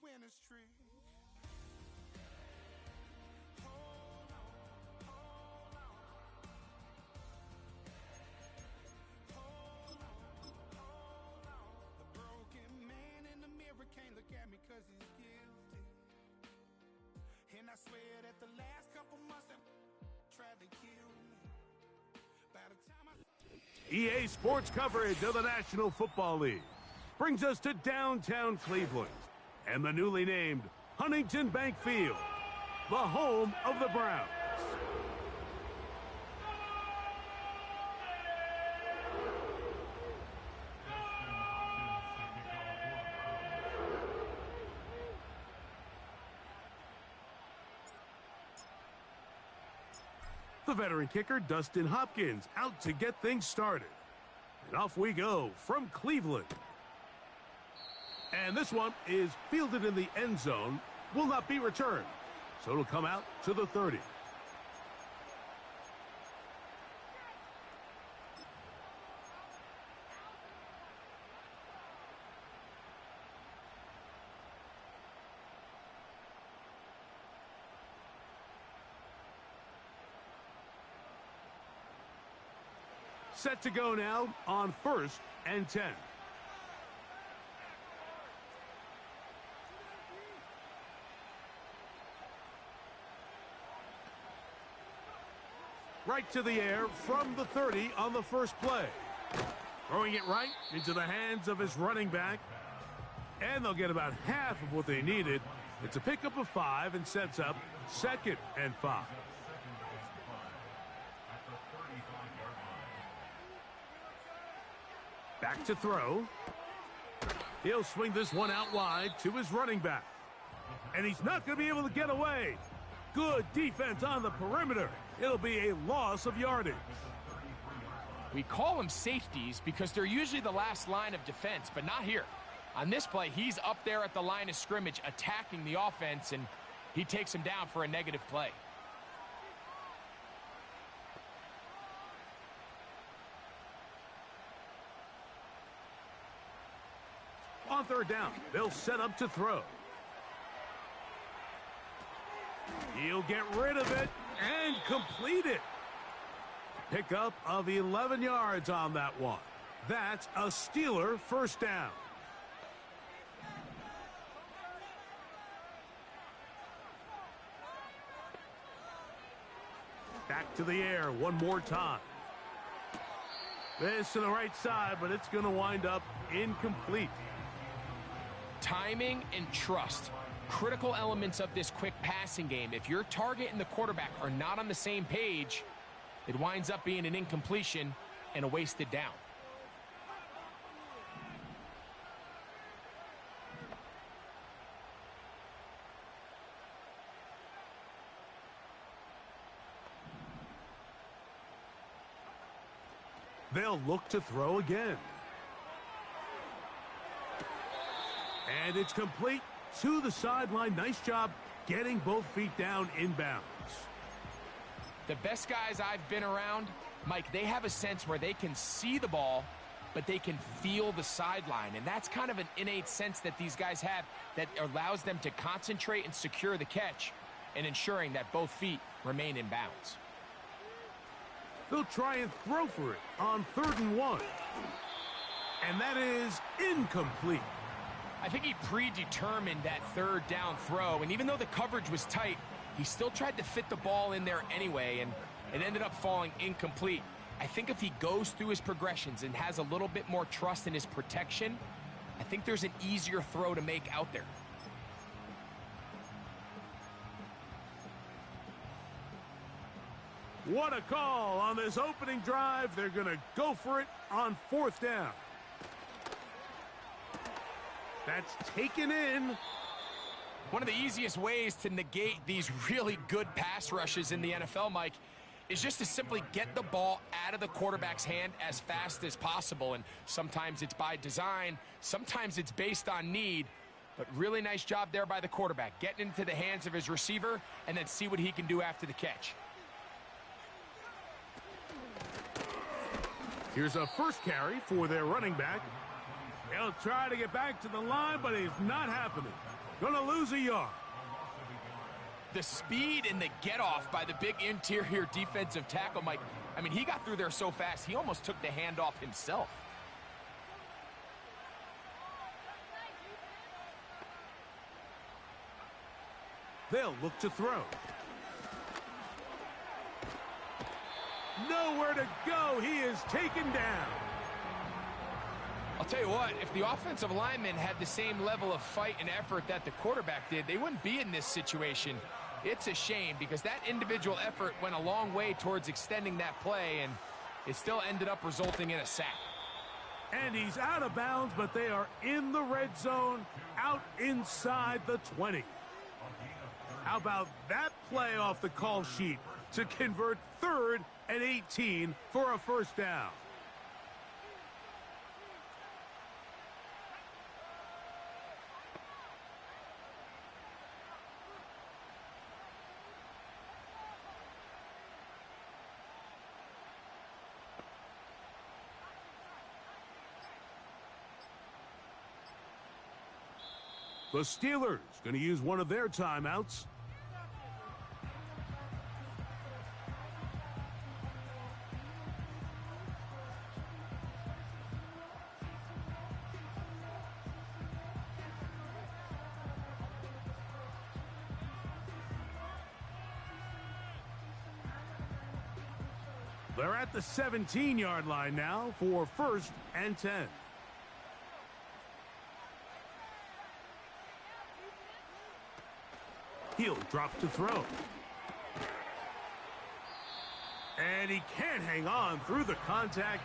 winner's tree. Can't look at me cause he's guilty. And I swear that the last couple months that tried to kill me. By the time EA Sports coverage of the National Football League brings us to downtown Cleveland and the newly named Huntington Bank Field, the home of the Browns. The veteran kicker, Dustin Hopkins, out to get things started. And off we go from Cleveland. And this one is fielded in the end zone, will not be returned. So it'll come out to the 30. Set to go now on 1st and 10. Right to the air from the 30 on the first play. Throwing it right into the hands of his running back. And they'll get about half of what they needed. It's a pickup of 5 and sets up 2nd and 5. Back to throw. He'll swing this one out wide to his running back. And he's not going to be able to get away. Good defense on the perimeter. It'll be a loss of yardage. We call them safeties because they're usually the last line of defense, but not here. On this play, he's up there at the line of scrimmage attacking the offense, and he takes him down for a negative play. On 3rd down, they'll set up to throw. He'll get rid of it and complete it. Pickup of 11 yards on that one. That's a Steeler first down. Back to the air one more time. This to the right side, but it's going to wind up incomplete. Timing and trust, critical elements of this quick passing game. If your target and the quarterback are not on the same page, it winds up being an incompletion and a wasted down. They'll look to throw again. And it's complete to the sideline. Nice job getting both feet down inbounds. The best guys I've been around, Mike, they have a sense where they can see the ball, but they can feel the sideline. And that's kind of an innate sense that these guys have that allows them to concentrate and secure the catch and ensuring that both feet remain in bounds. They'll try and throw for it on 3rd and 1. And that is incomplete. I think he predetermined that 3rd down throw, and even though the coverage was tight, he still tried to fit the ball in there anyway, and it ended up falling incomplete. I think if he goes through his progressions and has a little bit more trust in his protection, I think there's an easier throw to make out there. What a call on this opening drive. They're going to go for it on 4th down. That's taken in. One of the easiest ways to negate these really good pass rushes in the NFL, Mike, is just to simply get the ball out of the quarterback's hand as fast as possible. And sometimes it's by design, sometimes it's based on need. But really nice job there by the quarterback, getting into the hands of his receiver and then see what he can do after the catch. Here's a first carry for their running back. He'll try to get back to the line, but it's not happening. Gonna lose a yard. The speed and the get-off by the big interior defensive tackle, Mike. I mean, he got through there so fast, he almost took the handoff himself. They'll look to throw. Nowhere to go. He is taken down. I'll tell you what, if the offensive lineman had the same level of fight and effort that the quarterback did, they wouldn't be in this situation. It's a shame because that individual effort went a long way towards extending that play, and it still ended up resulting in a sack. And he's out of bounds, but they are in the red zone, out inside the 20. How about that play off the call sheet to convert 3rd and 18 for a first down? The Steelers going to use one of their timeouts. They're at the 17-yard line now for 1st and 10. He'll drop to throw. And he can't hang on through the contact.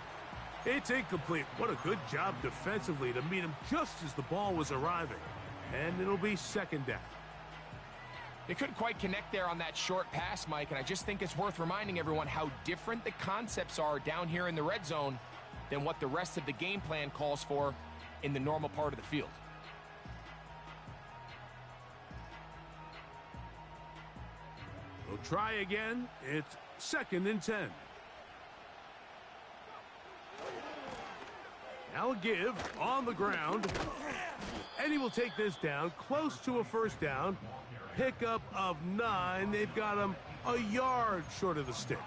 It's incomplete. What a good job defensively to meet him just as the ball was arriving. And it'll be 2nd down. They couldn't quite connect there on that short pass, Mike, and I just think it's worth reminding everyone how different the concepts are down here in the red zone than what the rest of the game plan calls for in the normal part of the field. We'll try again. It's 2nd and 10. Now a give on the ground. And he will take this down close to a first down. Pickup of 9. They've got him a yard short of the sticks.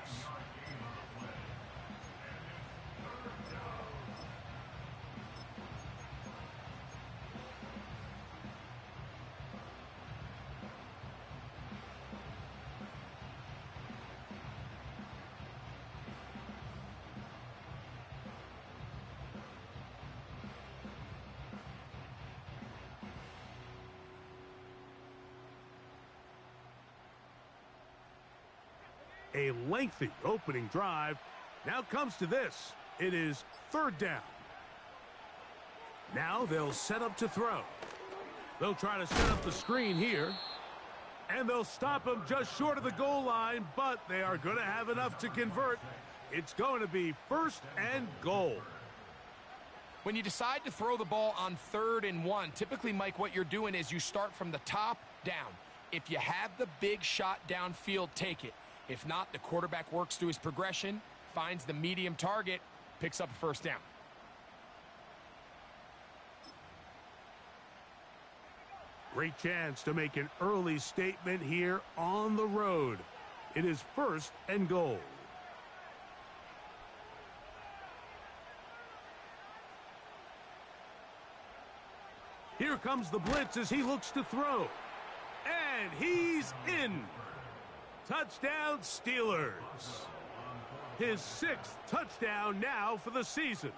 A lengthy opening drive. Now comes to this. It is 3rd down. Now they'll set up to throw. They'll try to set up the screen here. And they'll stop him just short of the goal line, but they are going to have enough to convert. It's going to be 1st and goal. When you decide to throw the ball on 3rd and 1, typically, Mike, what you're doing is you start from the top down. If you have the big shot downfield, take it. If not, the quarterback works through his progression, finds the medium target, picks up a first down. Great chance to make an early statement here on the road. It is 1st and goal. Here comes the blitz as he looks to throw. And he's in. Touchdown, Steelers. His 6th touchdown now for the season.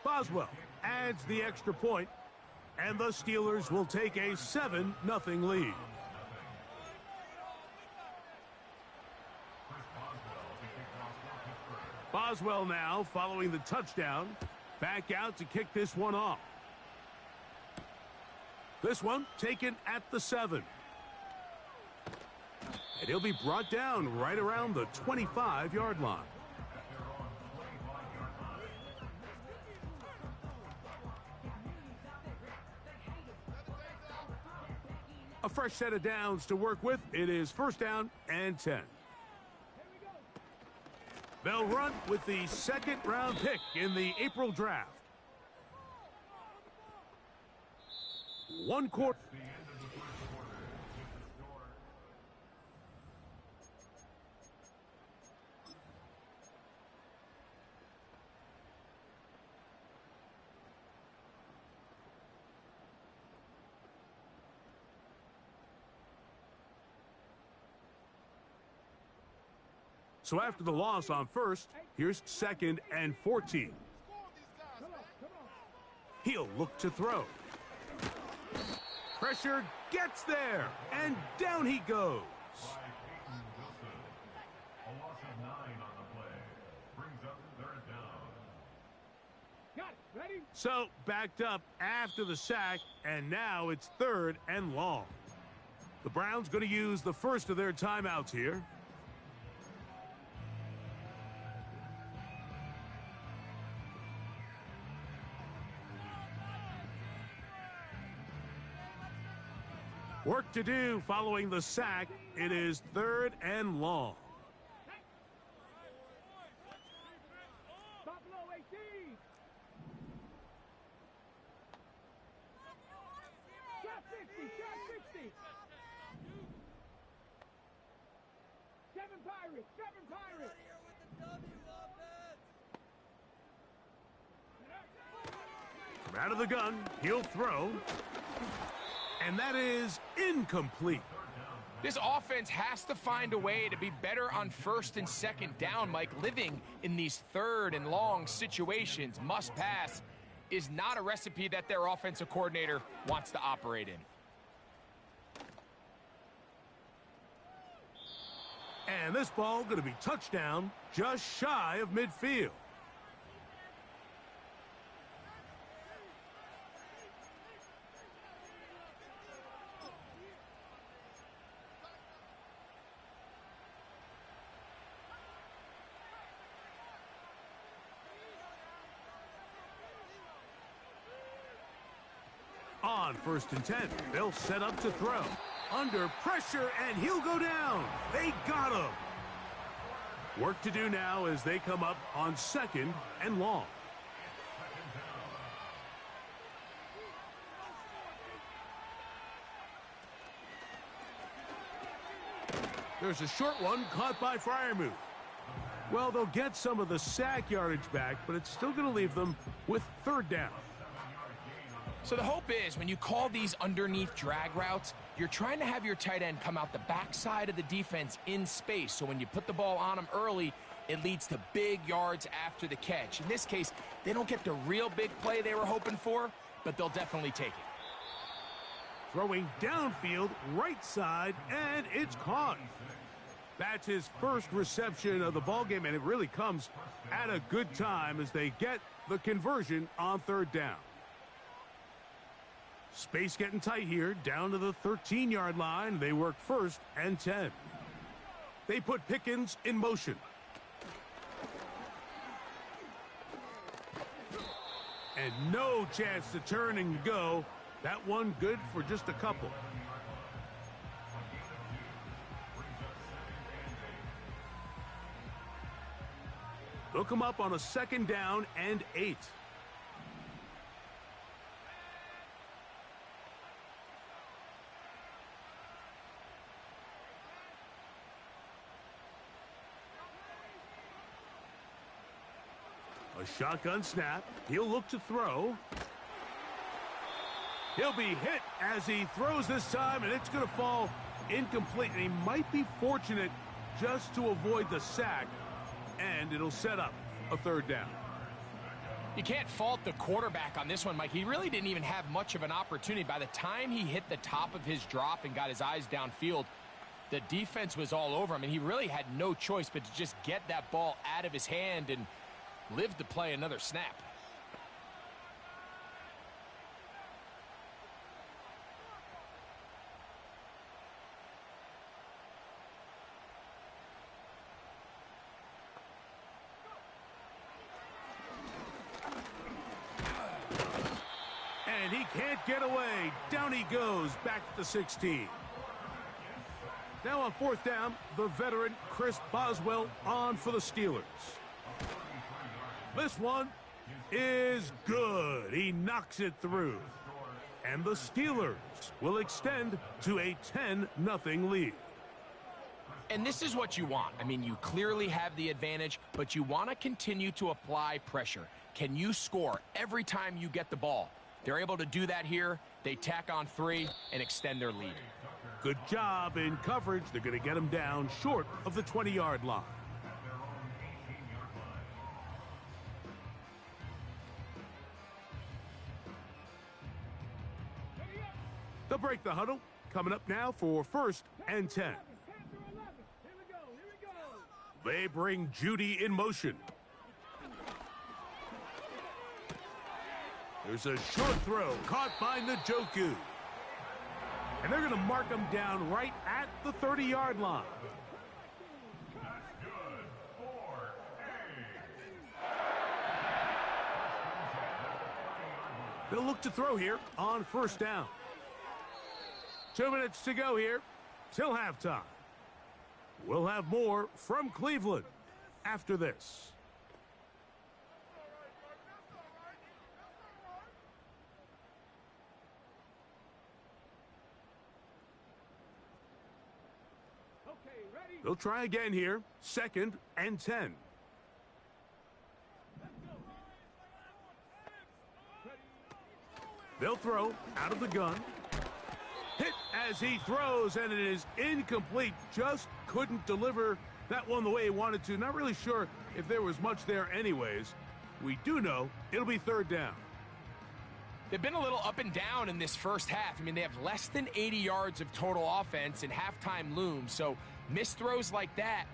Boswell adds the extra point, and the Steelers will take a 7-0 lead. Boswell now following the touchdown. Back out to kick this one off. This one taken at the 7. And he'll be brought down right around the 25-yard line. A fresh set of downs to work with. It is 1st down and 10. They'll run with the 2nd-round pick in the April draft. 1 quarter. So after the loss on first, here's 2nd and 14. He'll look to throw. Pressure gets there, and down he goes. So backed up after the sack, and now it's 3rd and long. The Browns going to use the first of their timeouts here. Work to do following the sack. It is 3rd and long. Buffalo 18. Shot 60, shot 60. 7 Pirates, 7 Pirates. From out of the gun, he'll throw. And that is incomplete. This offense has to find a way to be better on 1st and 2nd down, Mike. Living in these 3rd and long situations, must pass, is not a recipe that their offensive coordinator wants to operate in. And this ball going to be touchdown just shy of midfield. On 1st and 10, they'll set up to throw. Under pressure, and he'll go down. They got him. Work to do now as they come up on 2nd and long. There's a short one caught by Freiermuth. Well, they'll get some of the sack yardage back, but it's still going to leave them with 3rd down. So the hope is when you call these underneath drag routes, you're trying to have your tight end come out the backside of the defense in space. So when you put the ball on him early, it leads to big yards after the catch. In this case, they don't get the real big play they were hoping for, but they'll definitely take it. Throwing downfield, right side, and it's caught. That's his first reception of the ballgame, and it really comes at a good time as they get the conversion on 3rd down. Space getting tight here, down to the 13-yard line. They work 1st and 10. They put Pickens in motion. And no chance to turn and go. That one good for just a couple. They'll come up on a 2nd down and 8. A shotgun snap. He'll look to throw. He'll be hit as he throws this time, and it's going to fall incomplete. And he might be fortunate just to avoid the sack, and it'll set up a 3rd down. You can't fault the quarterback on this one, Mike. He really didn't even have much of an opportunity. By the time he hit the top of his drop and got his eyes downfield, the defense was all over him, and he really had no choice but to just get that ball out of his hand and live to play another snap. And he can't get away. Down he goes, back to the 16. Now on 4th down, the veteran Chris Boswell on for the Steelers. This one is good. He knocks it through. And the Steelers will extend to a 10-0 lead. And this is what you want. I mean, you clearly have the advantage, but you want to continue to apply pressure. Can you score every time you get the ball? They're able to do that here. They tack on 3 and extend their lead. Good job in coverage. They're going to get them down short of the 20-yard line. They'll break the huddle. Coming up now for 1st and 10. They bring Judy in motion. There's a short throw caught by Njoku. And they're going to mark him down right at the 30-yard line. They'll look to throw here on 1st down. 2 minutes to go here till halftime. We'll have more from Cleveland after this. They'll try again here. 2nd and 10. They'll throw out of the gun. Hit as he throws, and it is incomplete. Just couldn't deliver that one the way he wanted to. Not really sure if there was much there anyways. We do know it'll be 3rd down. They've been a little up and down in this first half. I mean, they have less than 80 yards of total offense and halftime looms. So missed throws like that,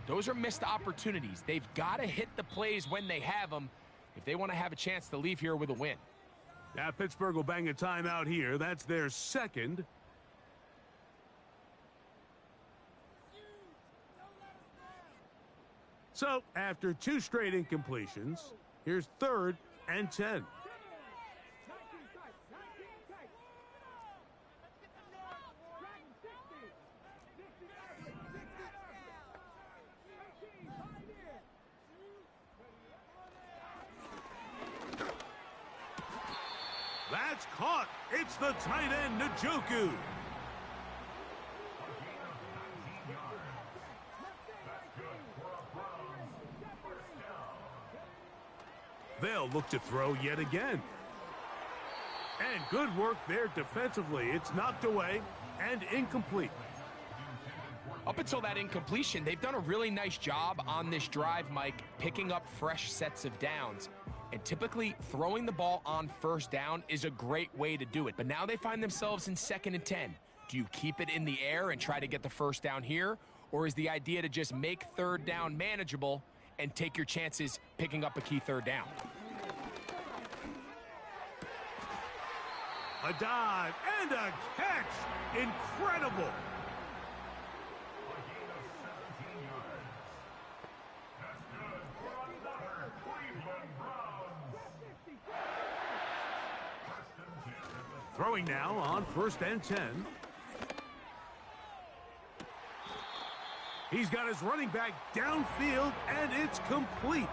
those are missed opportunities. They've got to hit the plays when they have them if they want to have a chance to leave here with a win. Now Pittsburgh will bang a timeout here. That's their 2nd. So after 2 straight incompletions, here's 3rd and 10. That's caught. It's the tight end, Njoku. They'll look to throw yet again. And good work there defensively. It's knocked away and incomplete. Up until that incompletion, they've done a really nice job on this drive, Mike, picking up fresh sets of downs. And typically, throwing the ball on 1st down is a great way to do it. But now they find themselves in 2nd and 10. Do you keep it in the air and try to get the 1st down here? Or is the idea to just make 3rd down manageable and take your chances picking up a key 3rd down? A dive and a catch. Incredible. Throwing now on 1st and 10. He's got his running back downfield, and it's complete.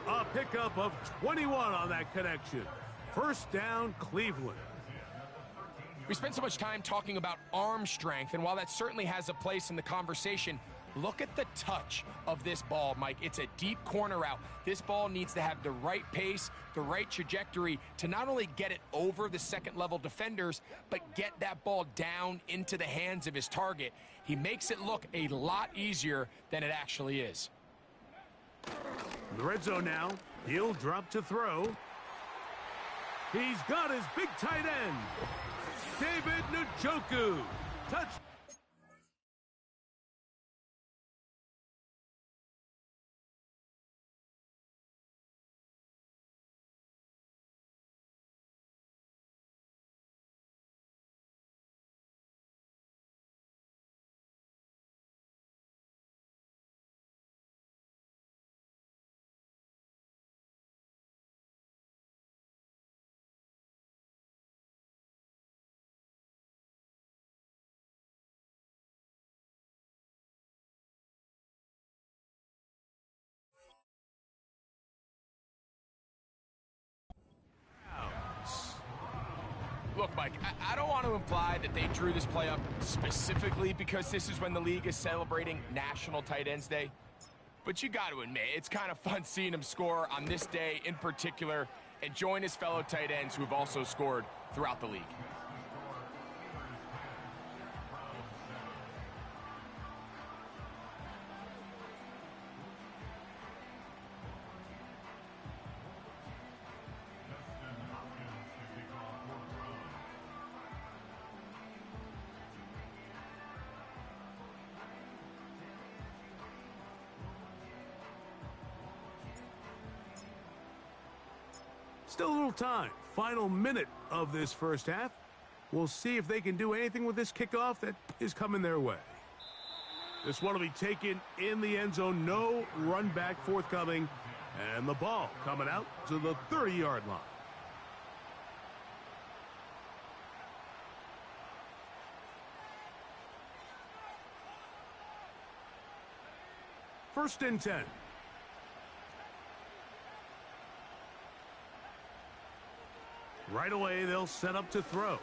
A pickup of 21 on that connection. 1st down, Cleveland. We spent so much time talking about arm strength, and while that certainly has a place in the conversation, look at the touch of this ball, Mike. It's a deep corner route. This ball needs to have the right pace, the right trajectory to not only get it over the second-level defenders, but get that ball down into the hands of his target. He makes it look a lot easier than it actually is. In the red zone now, he'll drop to throw. He's got his big tight end, David Njoku. Touch. Look, Mike, I don't want to imply that they drew this play up specifically because this is when the league is celebrating National Tight Ends Day. But you got to admit, it's kind of fun seeing him score on this day in particular and join his fellow tight ends who have also scored throughout the league. Still a little time. Final minute of this first half. We'll see if they can do anything with this kickoff that is coming their way. This one will be taken in the end zone. No run back forthcoming. And the ball coming out to the 30-yard line. First and 10. Right away, they'll set up to throw.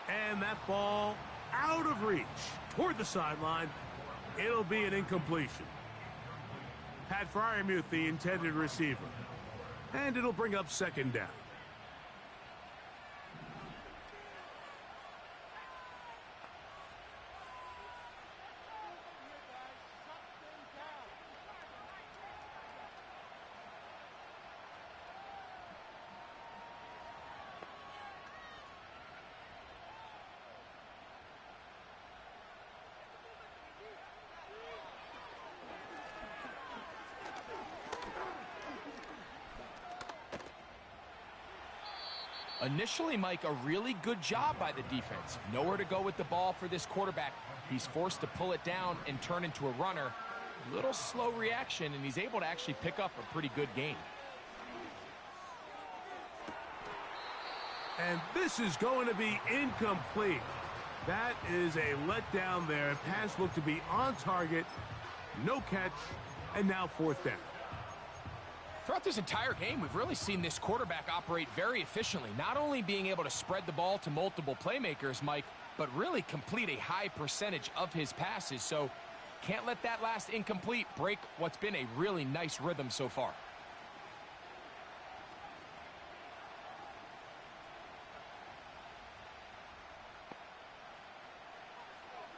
And that ball out of reach toward the sideline. It'll be an incompletion. Pat Fryermuth, the intended receiver. And it'll bring up second down. Initially, Mike, a really good job by the defense. Nowhere to go with the ball for this quarterback. He's forced to pull it down and turn into a runner. Little slow reaction, and he's able to actually pick up a pretty good gain. And this is going to be incomplete. That is a letdown there. Pass looked to be on target. No catch, and now fourth down. Throughout this entire game, we've really seen this quarterback operate very efficiently, not only being able to spread the ball to multiple playmakers, Mike, but really complete a high percentage of his passes. So can't let that last incomplete break what's been a really nice rhythm so far.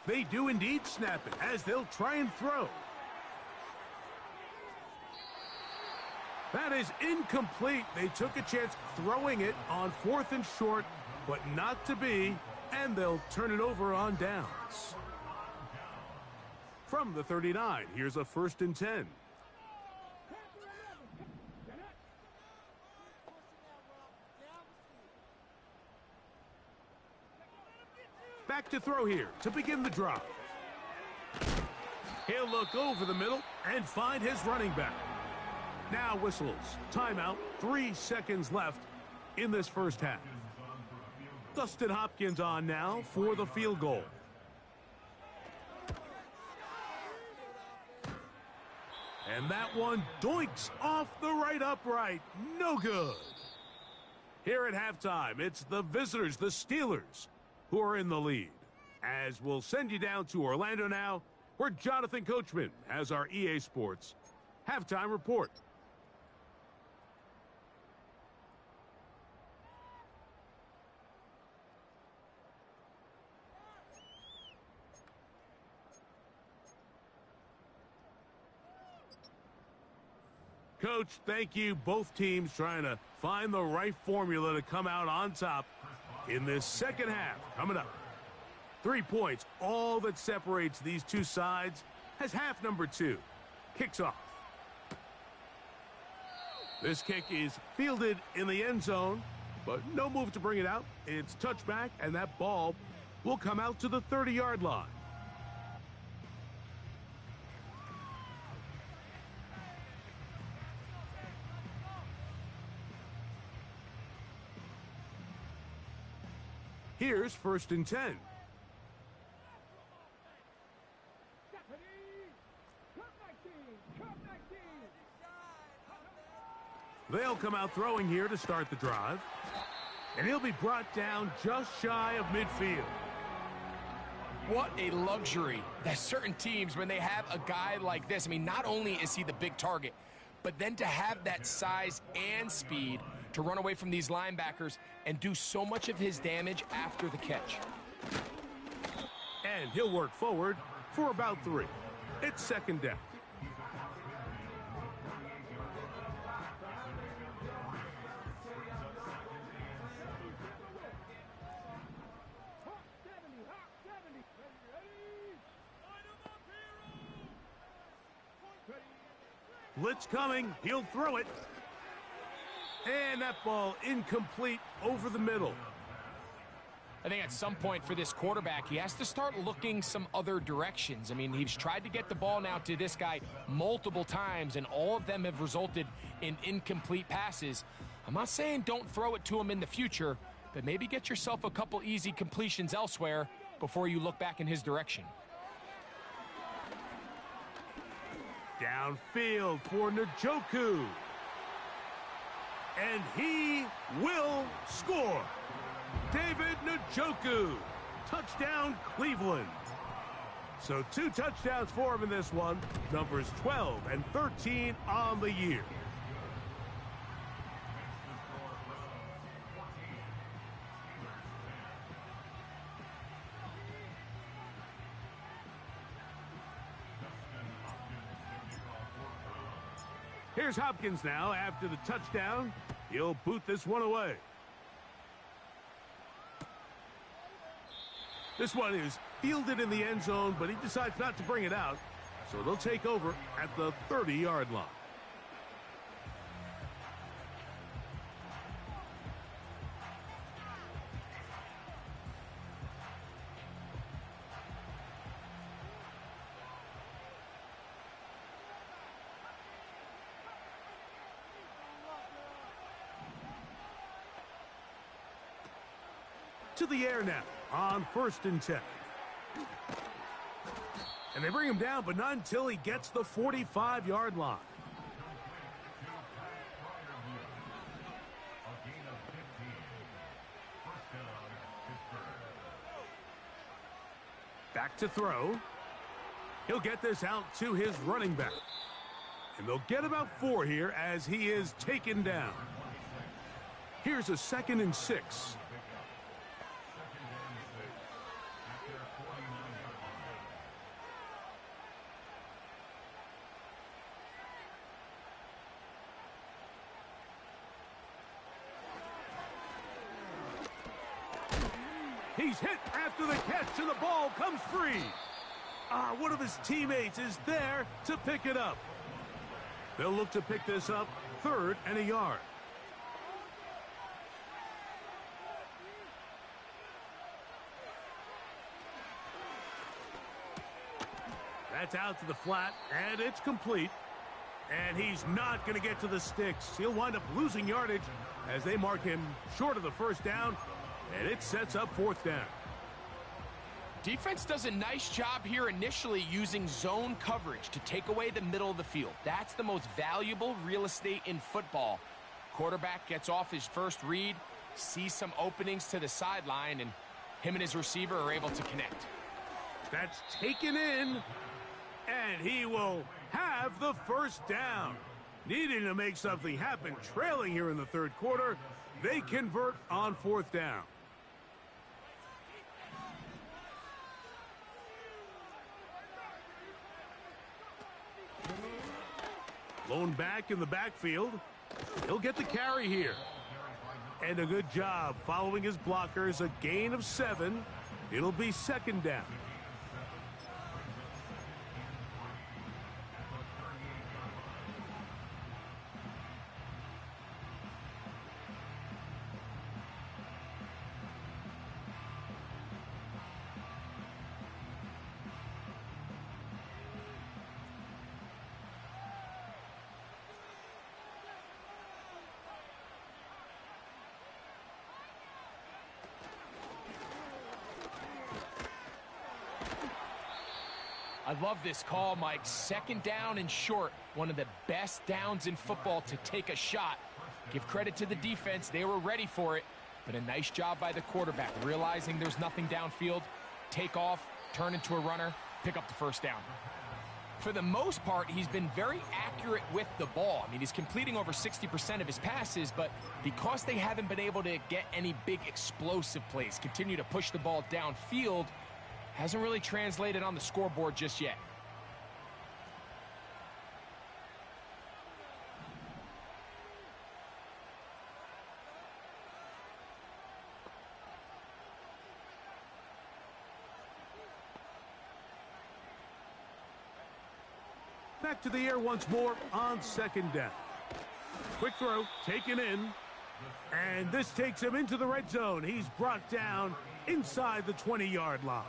They do indeed snap it as they'll try and throw. That is incomplete. They took a chance throwing it on fourth and short, but not to be, and they'll turn it over on downs. From the 39, here's a first and 10. Back to throw here to begin the drive. He'll look over the middle and find his running back. Now whistles. Timeout. 3 seconds left in this first half. Dustin Hopkins on now for the field goal. And that one doinks off the right upright. No good. Here at halftime, it's the visitors, the Steelers, who are in the lead. As we'll send you down to Orlando now, where Jonathan Coachman has our EA Sports halftime report. Coach, thank you. Both teams trying to find the right formula to come out on top in this second half. Coming up, 3 points, all that separates these two sides as half number 2 kicks off. This kick is fielded in the end zone, but no move to bring it out. It's touchback, and that ball will come out to the 30-yard line. Here's first and 10. They'll They'll come out throwing here to start the drive. And he'll be brought down just shy of midfield. What a luxury that certain teams, when they have a guy like this, I mean, not only is he the big target, but then to have that size and speed to run away from these linebackers and do so much of his damage after the catch. And he'll work forward for about 3. It's second down. Blitz coming. He'll throw it. And that ball incomplete over the middle. I think at some point for this quarterback, he has to start looking some other directions. I mean, he's tried to get the ball now to this guy multiple times, and all of them have resulted in incomplete passes. I'm not saying don't throw it to him in the future, but maybe get yourself a couple easy completions elsewhere before you look back in his direction. Downfield for Njoku. And he will score. David Njoku. Touchdown, Cleveland. So 2 touchdowns for him in this one. Numbers 12 and 13 on the year. Here's Hopkins now after the touchdown. He'll boot this one away. This one is fielded in the end zone, but he decides not to bring it out. So they'll take over at the 30-yard line. To the air now on 1st and 10. And they bring him down, but not until he gets the 45-yard line. Back to throw. He'll get this out to his running back. And they'll get about 4 here as he is taken down. Here's a 2nd and 6. He's hit after the catch, and the ball comes free. One of his teammates is there to pick it up. They'll look to pick this up 3rd and a yard. That's out to the flat, and it's complete. And he's not going to get to the sticks. He'll wind up losing yardage as they mark him short of the 1st down. And it sets up 4th down. Defense does a nice job here initially using zone coverage to take away the middle of the field. That's the most valuable real estate in football. Quarterback gets off his first read, sees some openings to the sideline, and him and his receiver are able to connect. That's taken in, and he will have the 1st down. Needing to make something happen, trailing here in the 3rd quarter, they convert on 4th down. Lone back in the backfield. He'll get the carry here. And a good job following his blockers. A gain of 7. It'll be 2nd down. I love this call, Mike. 2nd down and short. One of the best downs in football to take a shot. Give credit to the defense. They were ready for it. But a nice job by the quarterback, realizing there's nothing downfield. Take off, turn into a runner, pick up the first down. For the most part, he's been very accurate with the ball. I mean, he's completing over 60% of his passes, but because they haven't been able to get any big explosive plays, continue to push the ball downfield, hasn't really translated on the scoreboard just yet. Back to the air once more on second down. Quick throw, taken in. And this takes him into the red zone. He's brought down inside the 20-yard line.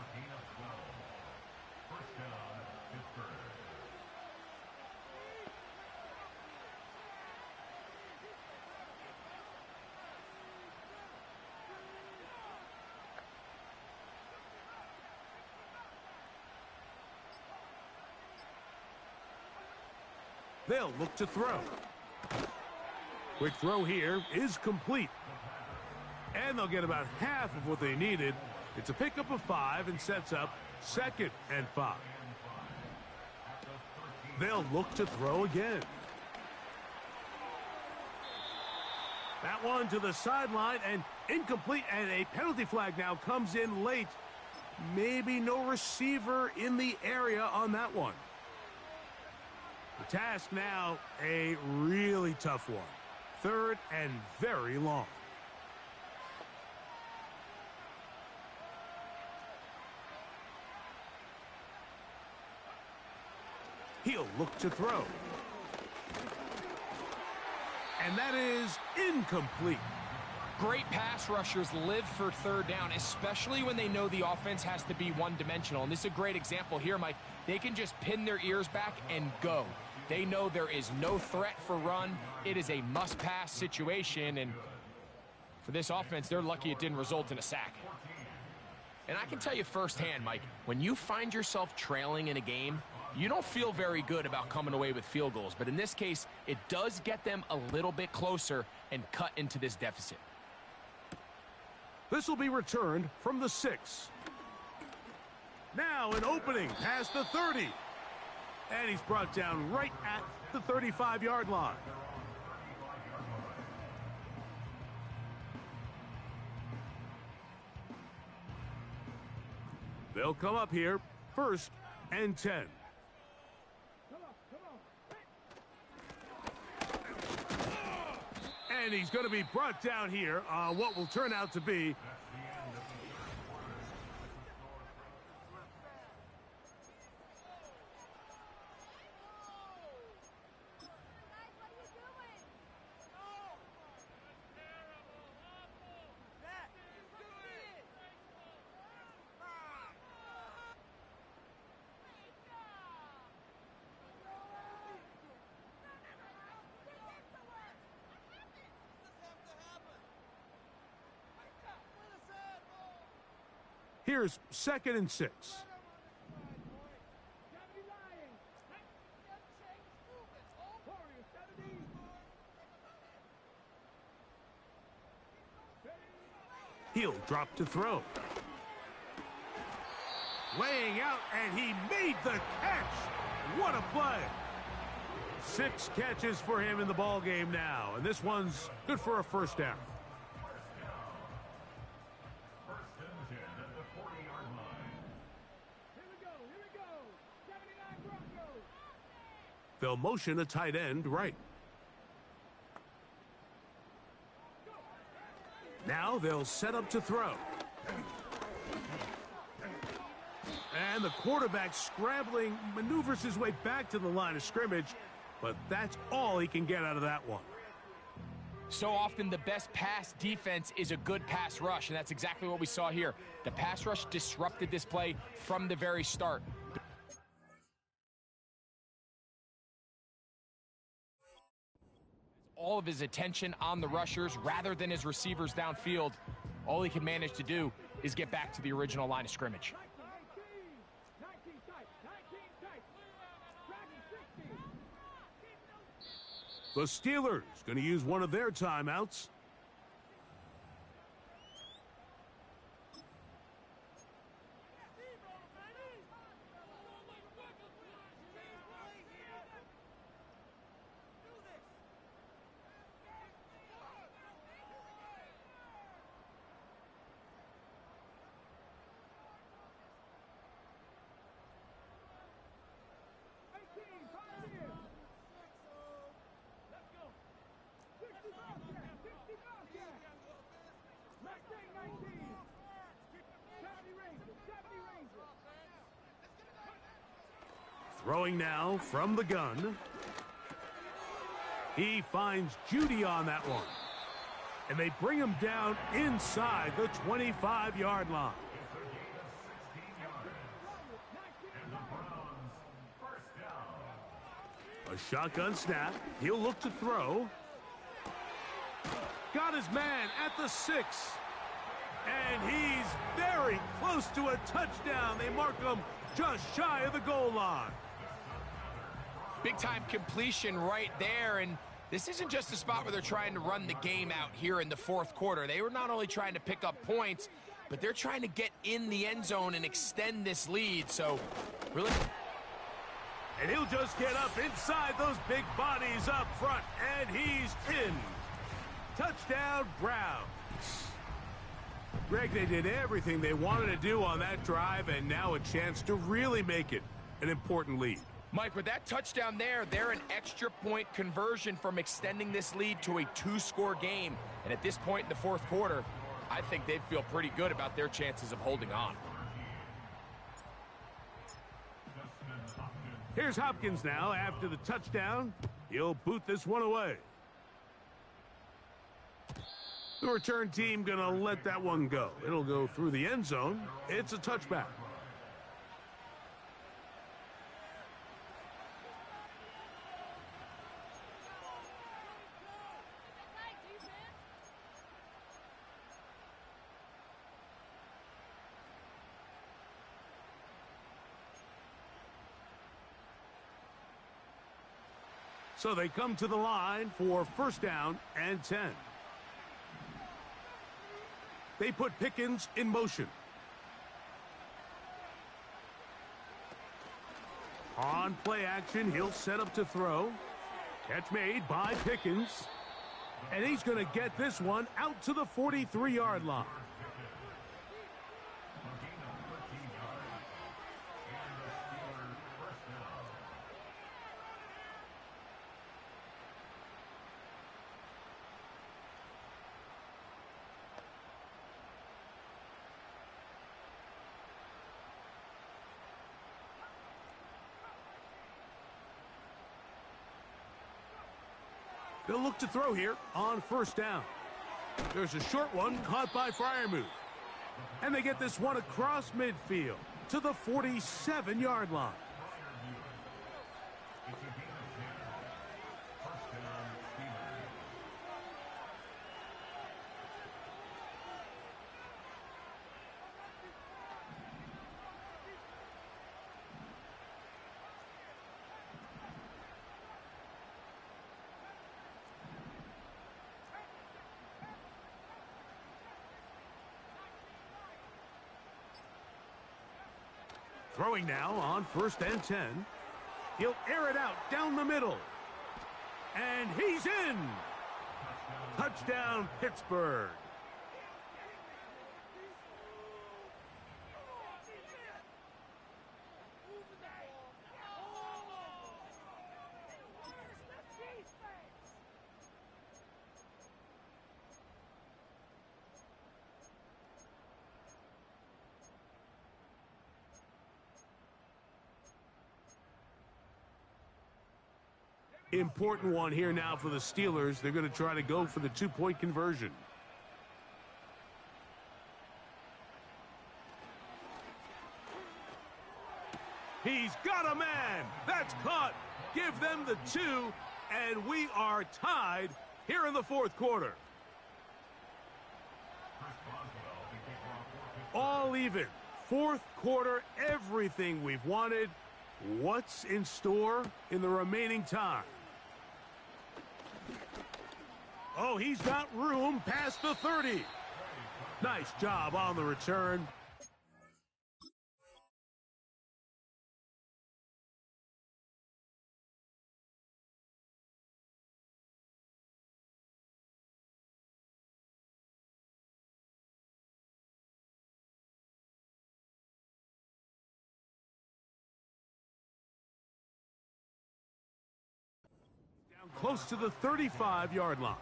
They'll look to throw. Quick throw here is complete. And they'll get about half of what they needed. It's a pickup of 5 and sets up 2nd and 5. They'll look to throw again. That one to the sideline and incomplete, and a penalty flag now comes in late. Maybe no receiver in the area on that one. The task now, a really tough one. 3rd and very long. He'll look to throw. And that is incomplete. Great pass rushers live for 3rd down, especially when they know the offense has to be one-dimensional. And this is a great example here, Mike. They can just pin their ears back and go. They know there is no threat for run. It is a must-pass situation, and for this offense, they're lucky it didn't result in a sack. And I can tell you firsthand, Mike, when you find yourself trailing in a game, you don't feel very good about coming away with field goals. But in this case, it does get them a little bit closer and cut into this deficit. This will be returned from the 6. Now an opening past the 30. And he's brought down right at the 35-yard line. They'll come up here, 1st and 10. And he's going to be brought down here on what will turn out to be Here's 2nd and 6. He'll drop to throw. Laying out, and he made the catch. What a play. 6 catches for him in the ball game now, and this one's good for a 1st down. They'll motion a tight end right. Now they'll set up to throw. And the quarterback scrambling, maneuvers his way back to the line of scrimmage, but that's all he can get out of that one. So often the best pass defense is a good pass rush, and that's exactly what we saw here. The pass rush disrupted this play from the very start. All of his attention on the rushers rather than his receivers downfield. All he can manage to do is get back to the original line of scrimmage. The Steelers going to use one of their timeouts. Throwing now from the gun. He finds Judy on that one. And they bring him down inside the 25-yard line. A shotgun snap. He'll look to throw. Got his man at the 6. And he's very close to a touchdown. They mark him just shy of the goal line. Big-time completion right there, and this isn't just a spot where they're trying to run the game out here in the fourth quarter. They were not only trying to pick up points, but they're trying to get in the end zone and extend this lead, so really... And he'll just get up inside those big bodies up front, and he's in. Touchdown, Browns. Greg, they did everything they wanted to do on that drive, and now a chance to really make it an important lead. Mike, with that touchdown there, they're an extra point conversion from extending this lead to a 2-score game. And at this point in the fourth quarter, I think they'd feel pretty good about their chances of holding on. Here's Hopkins now after the touchdown. He'll boot this one away. The return team going to let that one go. It'll go through the end zone. It's a touchback. So they come to the line for first down and 10. They put Pickens in motion. On play action, he'll set up to throw. Catch made by Pickens. And he's going to get this one out to the 43-yard line. They'll look to throw here on first down. There's a short one caught by Freiermuth. And they get this one across midfield to the 47-yard line. Throwing now on first and 10. He'll air it out down the middle. And he's in. Touchdown, Pittsburgh. Important one here now for the Steelers. They're going to try to go for the 2-point conversion. He's got a man. That's caught. Give them the 2, and we are tied here in the fourth quarter. All even. Fourth quarter, everything we've wanted. What's in store in the remaining time? Oh, he's got room past the 30. Nice job on the return. Down close to the 35-yard line.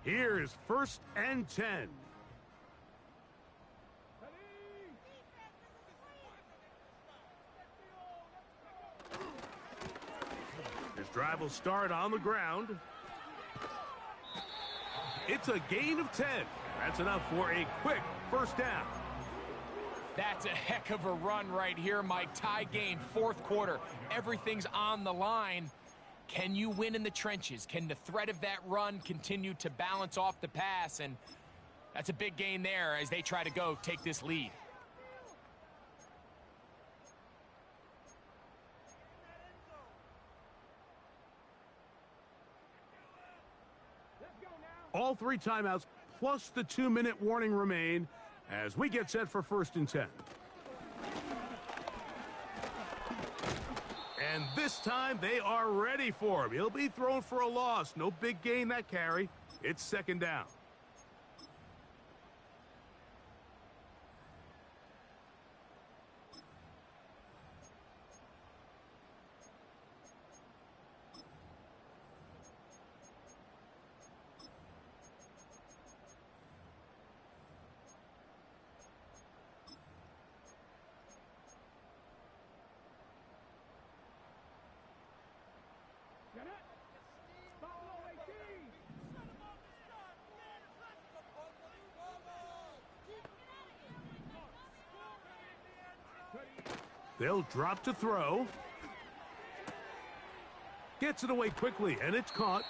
Here's 1st and 10. This drive will start on the ground. It's a gain of 10. That's enough for a quick first down. That's a heck of a run right here, Mike. Tie game, 4th quarter. Everything's on the line. Can you win in the trenches? Can the threat of that run continue to balance off the pass? And that's a big gain there as they try to take this lead. All 3 timeouts plus the 2-minute warning remain as we get set for 1st and 10. And this time they are ready for him. He'll be thrown for a loss. No big gain that carry. It's 2nd down. They'll drop to throw. Gets it away quickly, and it's caught.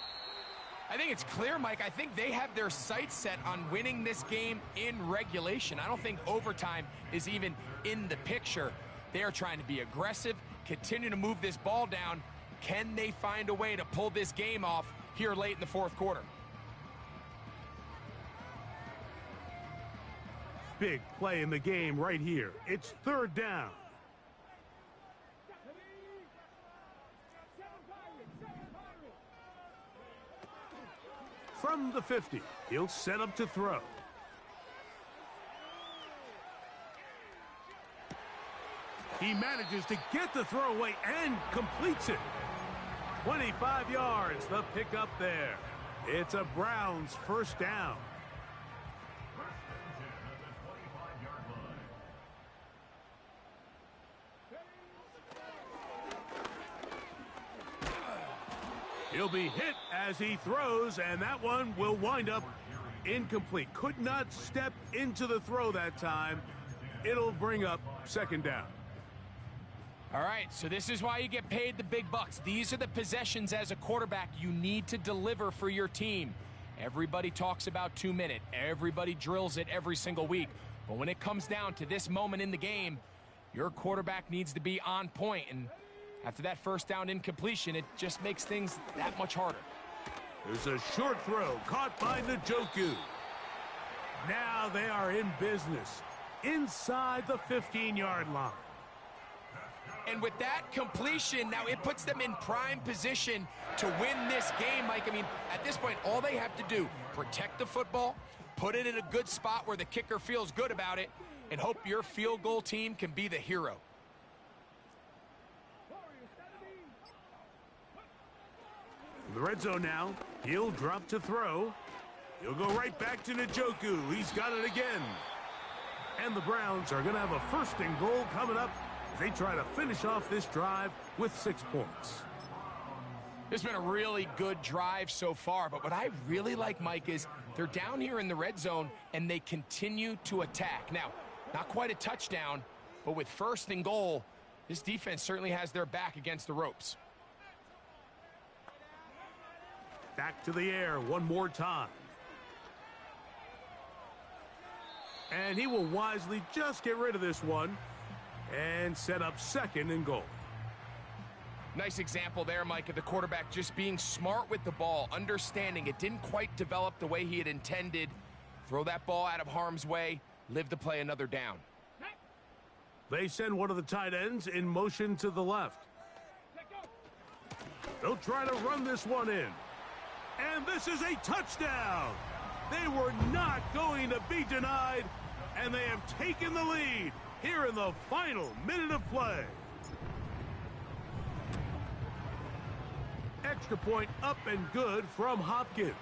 I think it's clear, Mike. I think they have their sights set on winning this game in regulation. I don't think overtime is even in the picture. They are trying to be aggressive, continue to move this ball down. Can they find a way to pull this game off here late in the 4th quarter? Big play in the game right here. It's 3rd down. From the 50, he'll set up to throw. He manages to get the throw away and completes it. 25 yards, the pickup there. It's a Browns 1st down. He'll be hit as he throws, and that one will wind up incomplete. Could not step into the throw that time. It'll bring up 2nd down. All right, so this is why you get paid the big bucks. These are the possessions as a quarterback you need to deliver for your team. Everybody talks about 2-minute. Everybody drills it every single week. But when it comes down to this moment in the game, your quarterback needs to be on point. And after that 1st down incompletion, it just makes things that much harder. There's a short throw caught by Njoku. Now they are in business inside the 15-yard line. And with that completion, now it puts them in prime position to win this game, Mike. I mean, at this point, all they have to do, protect the football, put it in a good spot where the kicker feels good about it, and hope your field goal team can be the hero. In the red zone now, he'll drop to throw. He'll go right back to Njoku. He's got it again. And the Browns are going to have a 1st and goal coming up as they try to finish off this drive with 6 points. It's been a really good drive so far, but what I really like, Mike, is they're down here in the red zone and they continue to attack. Now, not quite a touchdown, but with 1st and goal, this defense certainly has their back against the ropes. Back to the air one more time. And he will wisely just get rid of this one and set up second and goal. Nice example there, Mike, of the quarterback just being smart with the ball, understanding it didn't quite develop the way he had intended. Throw that ball out of harm's way, live to play another down. They send one of the tight ends in motion to the left. They'll try to run this one in. And this is a touchdown. They were not going to be denied, and they have taken the lead here in the final minute of play. Extra point up and good from Hopkins.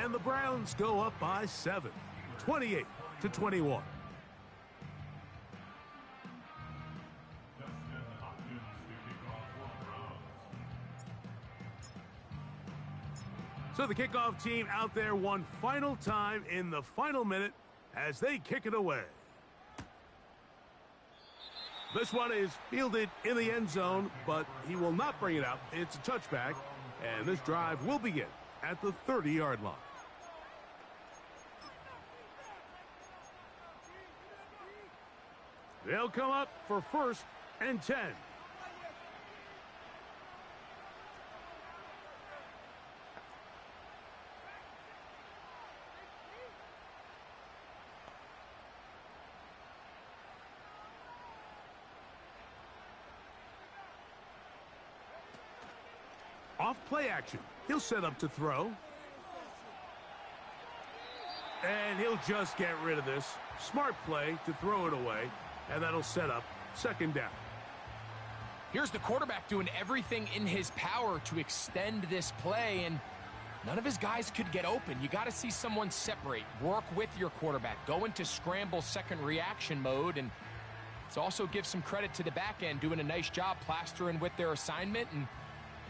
And the Browns go up by 7, 28-21. So the kickoff team out there one final time in the final minute as they kick it away. This one is fielded in the end zone, but he will not bring it out. It's a touchback, and this drive will begin at the 30-yard line. They'll come up for 1st and 10. Off play action. He'll set up to throw. And he'll just get rid of this. Smart play to throw it away. And that'll set up second down. Here's the quarterback doing everything in his power to extend this play, and none of his guys could get open. You got to see someone separate, work with your quarterback, go into scramble second reaction mode, and it's also give some credit to the back end doing a nice job plastering with their assignment, and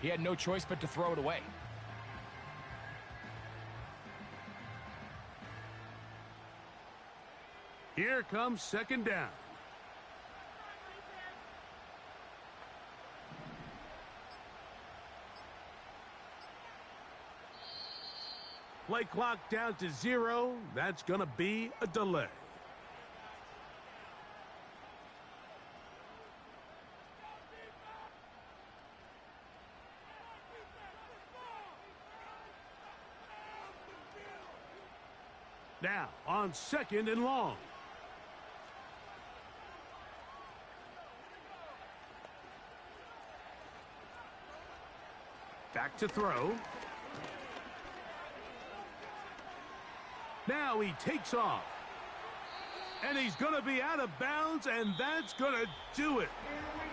he had no choice but to throw it away. Here comes second down. Play clock down to 0. That's going to be a delay. Now on 2nd and long. Back to throw. Now he takes off. And he's going to be out of bounds, and that's going to do it.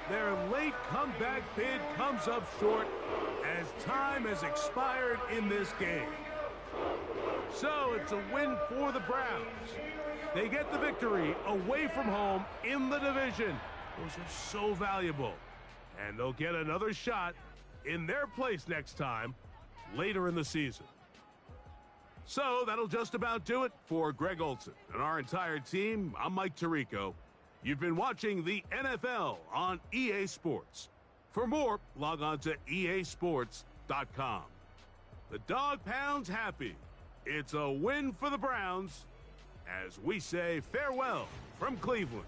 Their late comeback bid comes up short as time has expired in this game. So it's a win for the Browns. They get the victory away from home in the division. Those are so valuable. And they'll get another shot in their place next time later in the season. So that'll just about do it for Greg Olson and our entire team. I'm Mike Tirico. You've been watching the NFL on EA Sports. For more, log on to easports.com. The Dog Pound's happy. It's a win for the Browns as we say farewell from Cleveland.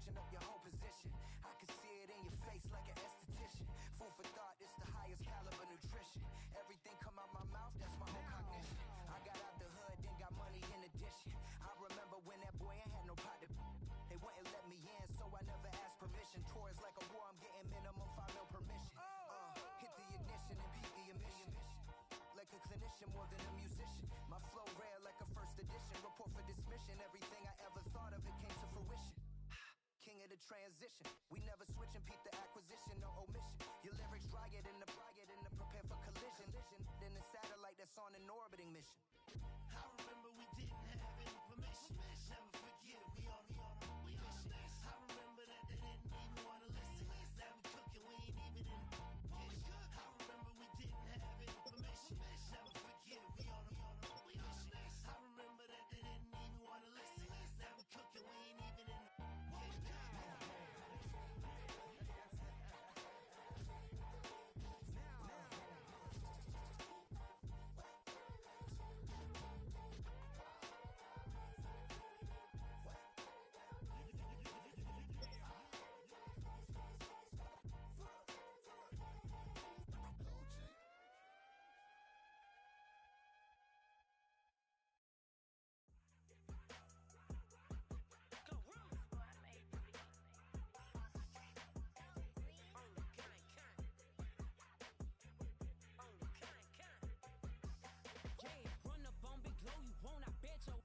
switching up your whole position. I can see it in your face like an esthetician. Food for thought, it's the highest caliber nutrition. Everything come out my mouth, that's my whole cognition. I got out the hood, then got money in addition. I remember when that boy ain't had no pot to. They wouldn't let me in, so I never asked permission. Tours like a war, I'm getting minimum 5 mil permission. Hit the ignition and beat the emission. Like a clinician more than a musician. My flow rare like a first edition. Report for dismission. Everything I ever thought of, it came to fruition. King of the transition. We never switch and peep the acquisition, no omission. Your lyrics dry it in the prepare for collision. Then the satellite that's on an orbiting mission. I remember we didn't have any permission. Never forget we on we mission. I remember that they didn't even want to listen. Now we cooking, we ain't even in the kitchen. I remember we didn't have any permission. Never forget we on we mission. I remember that they didn't even want to listen. Now we cooking, we ain't even in the kitchen. Yeah, run up on Big Glow, you won't, I bet your